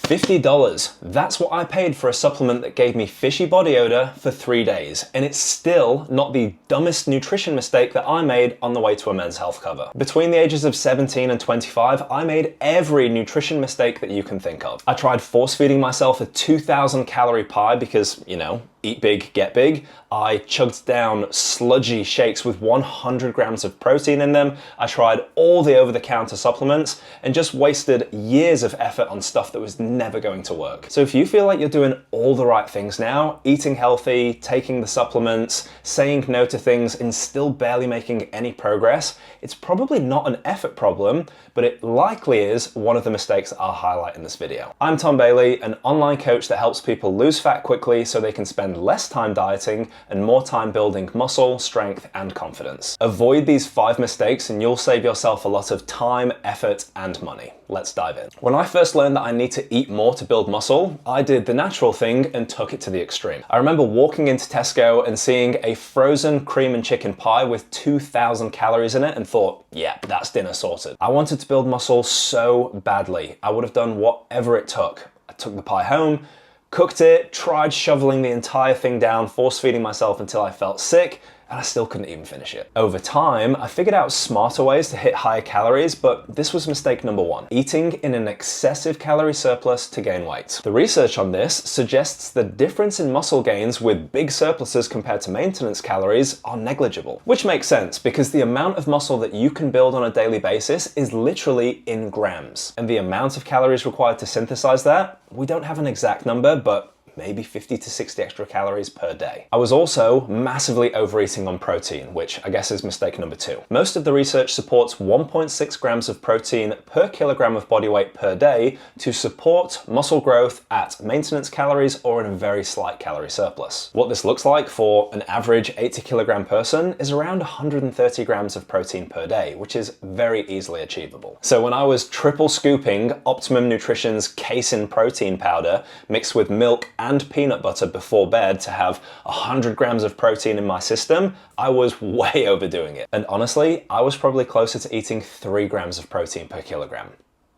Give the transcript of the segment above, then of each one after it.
$50. That's what I paid for a supplement that gave me fishy body odor for 3 days. And it's still not the dumbest nutrition mistake that I made on the way to a Men's Health cover. Between the ages of 17 and 25, I made every nutrition mistake that you can think of. I tried force feeding myself a 2,000 calorie pie because, you know, eat big, get big. I chugged down sludgy shakes with 100 grams of protein in them. I tried all the over-the-counter supplements and just wasted years of effort on stuff that was never going to work. So if you feel like you're doing all the right things now, eating healthy, taking the supplements, saying no to things, and still barely making any progress, it's probably not an effort problem, but it likely is one of the mistakes I'll highlight in this video. I'm Tom Bailey, an online coach that helps people lose fat quickly so they can spend less time dieting and more time building muscle, strength, and confidence. Avoid these 5 mistakes and you'll save yourself a lot of time, effort, and money. Let's dive in. When I first learned that I need to eat more to build muscle, I did the natural thing and took it to the extreme. I remember walking into Tesco and seeing a frozen cream and chicken pie with 2,000 calories in it and thought, yeah, that's dinner sorted. I wanted to build muscle so badly. I would have done whatever it took. I took the pie home, cooked it, tried shoveling the entire thing down, force feeding myself until I felt sick, and I still couldn't even finish it. Over time, I figured out smarter ways to hit higher calories, but this was mistake number 1, eating in an excessive calorie surplus to gain weight. The research on this suggests the difference in muscle gains with big surpluses compared to maintenance calories are negligible, which makes sense because the amount of muscle that you can build on a daily basis is literally in grams. And the amount of calories required to synthesize that, we don't have an exact number, but maybe 50 to 60 extra calories per day. I was also massively overeating on protein, which I guess is mistake number 2. Most of the research supports 1.6 grams of protein per kilogram of body weight per day to support muscle growth at maintenance calories or in a very slight calorie surplus. What this looks like for an average 80 kilogram person is around 130 grams of protein per day, which is very easily achievable. So when I was triple scooping Optimum Nutrition's casein protein powder mixed with milk and peanut butter before bed to have 100 grams of protein in my system, I was way overdoing it. And honestly, I was probably closer to eating 3 grams of protein per kilogram.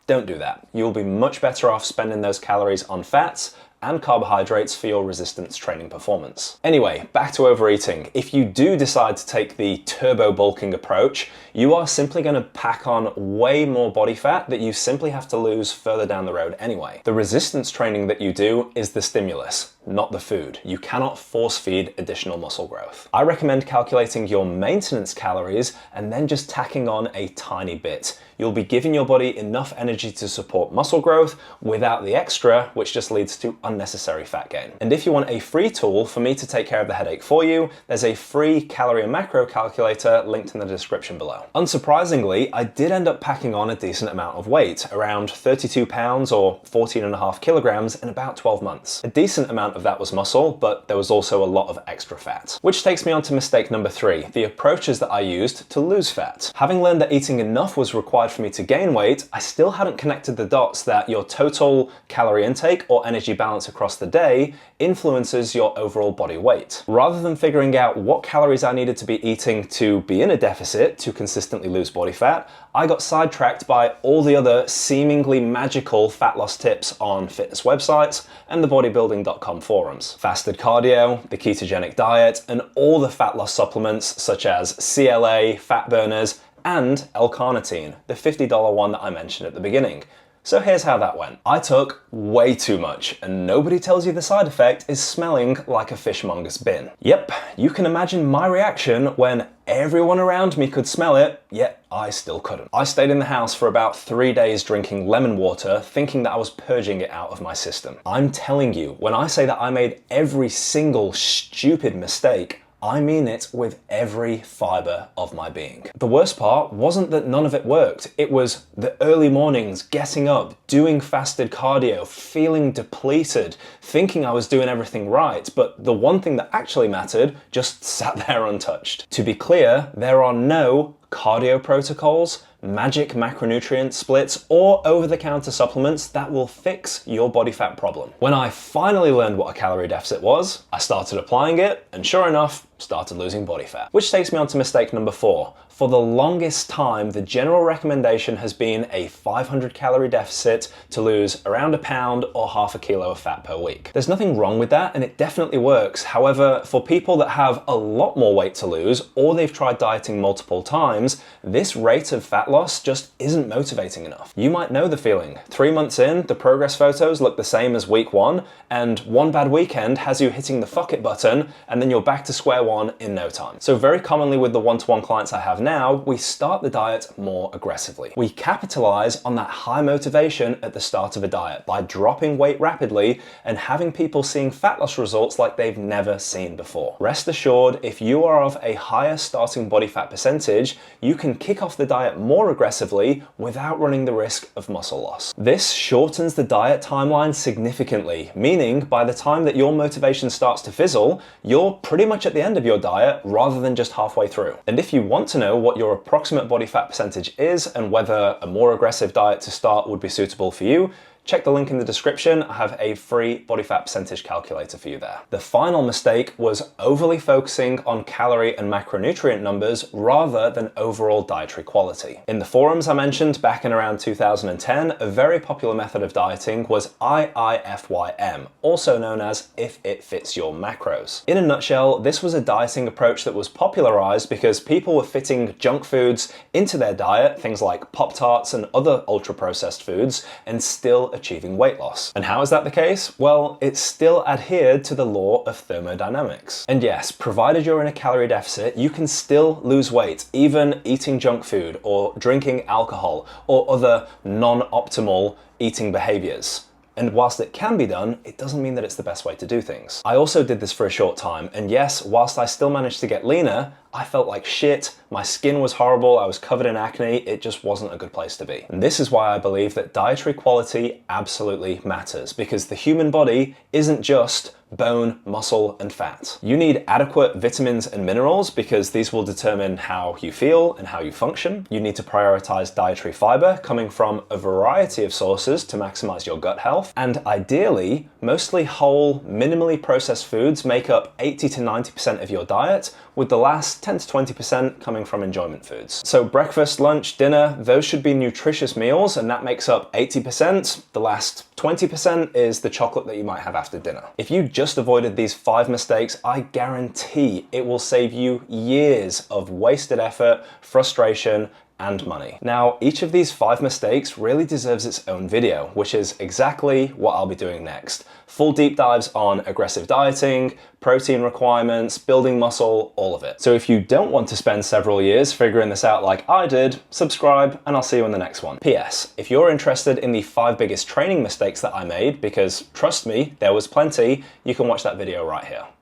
Don't do that. You'll be much better off spending those calories on fats and carbohydrates for your resistance training performance. Anyway, back to overeating. If you do decide to take the turbo bulking approach, you are simply going to pack on way more body fat that you simply have to lose further down the road anyway. The resistance training that you do is the stimulus, not the food. You cannot force feed additional muscle growth. I recommend calculating your maintenance calories and then just tacking on a tiny bit. You'll be giving your body enough energy to support muscle growth without the extra, which just leads to unnecessary fat gain. And if you want a free tool for me to take care of the headache for you, there's a free calorie and macro calculator linked in the description below. Unsurprisingly, I did end up packing on a decent amount of weight, around 32 pounds or 14.5 kilograms in about 12 months. A decent amount of that was muscle, but there was also a lot of extra fat. Which takes me on to mistake number 3, the approaches that I used to lose fat. Having learned that eating enough was required for me to gain weight, I still hadn't connected the dots that your total calorie intake or energy balance across the day influences your overall body weight. Rather than figuring out what calories I needed to be eating to be in a deficit to consistently lose body fat, I got sidetracked by all the other seemingly magical fat loss tips on fitness websites and the bodybuilding.com forums. Fasted cardio, the ketogenic diet, and all the fat loss supplements such as CLA, fat burners, and L-carnitine, the $50 one that I mentioned at the beginning. So here's how that went. I took way too much, and nobody tells you the side effect is smelling like a fishmonger's bin. Yep, you can imagine my reaction when everyone around me could smell it, yet I still couldn't. I stayed in the house for about 3 days drinking lemon water, thinking that I was purging it out of my system. I'm telling you, when I say that I made every single stupid mistake, I mean it with every fiber of my being. The worst part wasn't that none of it worked. It was the early mornings, getting up, doing fasted cardio, feeling depleted, thinking I was doing everything right, but the one thing that actually mattered just sat there untouched. To be clear, there are no cardio protocols, magic macronutrient splits, or over-the-counter supplements that will fix your body fat problem. When I finally learned what a calorie deficit was, I started applying it, and sure enough, started losing body fat. Which takes me on to mistake number 4. For the longest time, the general recommendation has been a 500 calorie deficit to lose around a pound or half a kilo of fat per week. There's nothing wrong with that, and it definitely works. However, for people that have a lot more weight to lose, or they've tried dieting multiple times, this rate of fat loss just isn't motivating enough. You might know the feeling. 3 months in, the progress photos look the same as week 1, and one bad weekend has you hitting the fuck it button, and then you're back to square one in no time. So very commonly with the one-to-one clients I have now, we start the diet more aggressively. We capitalize on that high motivation at the start of a diet by dropping weight rapidly and having people seeing fat loss results like they've never seen before. Rest assured, if you are of a higher starting body fat percentage, you can kick off the diet more aggressively without running the risk of muscle loss. This shortens the diet timeline significantly, meaning by the time that your motivation starts to fizzle, you're pretty much at the end of your diet rather than just halfway through. And if you want to know what your approximate body fat percentage is and whether a more aggressive diet to start would be suitable for you, check the link in the description. I have a free body fat percentage calculator for you there. The final mistake was overly focusing on calorie and macronutrient numbers rather than overall dietary quality. In the forums I mentioned back in around 2010, a very popular method of dieting was IIFYM, also known as if it fits your macros. In a nutshell, this was a dieting approach that was popularized because people were fitting junk foods into their diet, things like Pop-Tarts and other ultra-processed foods, and still achieving weight loss. And how is that the case? Well, it still adhered to the law of thermodynamics. And yes, provided you're in a calorie deficit, you can still lose weight, even eating junk food or drinking alcohol or other non-optimal eating behaviors. And whilst it can be done, it doesn't mean that it's the best way to do things. I also did this for a short time, and yes, whilst I still managed to get leaner, I felt like shit, my skin was horrible, I was covered in acne, it just wasn't a good place to be. And this is why I believe that dietary quality absolutely matters, because the human body isn't just bone, muscle, and fat. You need adequate vitamins and minerals because these will determine how you feel and how you function. You need to prioritize dietary fiber coming from a variety of sources to maximize your gut health. And ideally, mostly whole, minimally processed foods make up 80 to 90% of your diet, with the last 10 to 20% coming from enjoyment foods. So breakfast, lunch, dinner, those should be nutritious meals, and that makes up 80%. The last 20% is the chocolate that you might have after dinner. If you just avoided these 5 mistakes, I guarantee it will save you years of wasted effort, frustration, and money. Now, each of these 5 mistakes really deserves its own video, which is exactly what I'll be doing next. Full deep dives on aggressive dieting, protein requirements, building muscle, all of it. So if you don't want to spend several years figuring this out like I did, subscribe and I'll see you in the next one. P.S. If you're interested in the 5 biggest training mistakes that I made, because trust me, there was plenty, you can watch that video right here.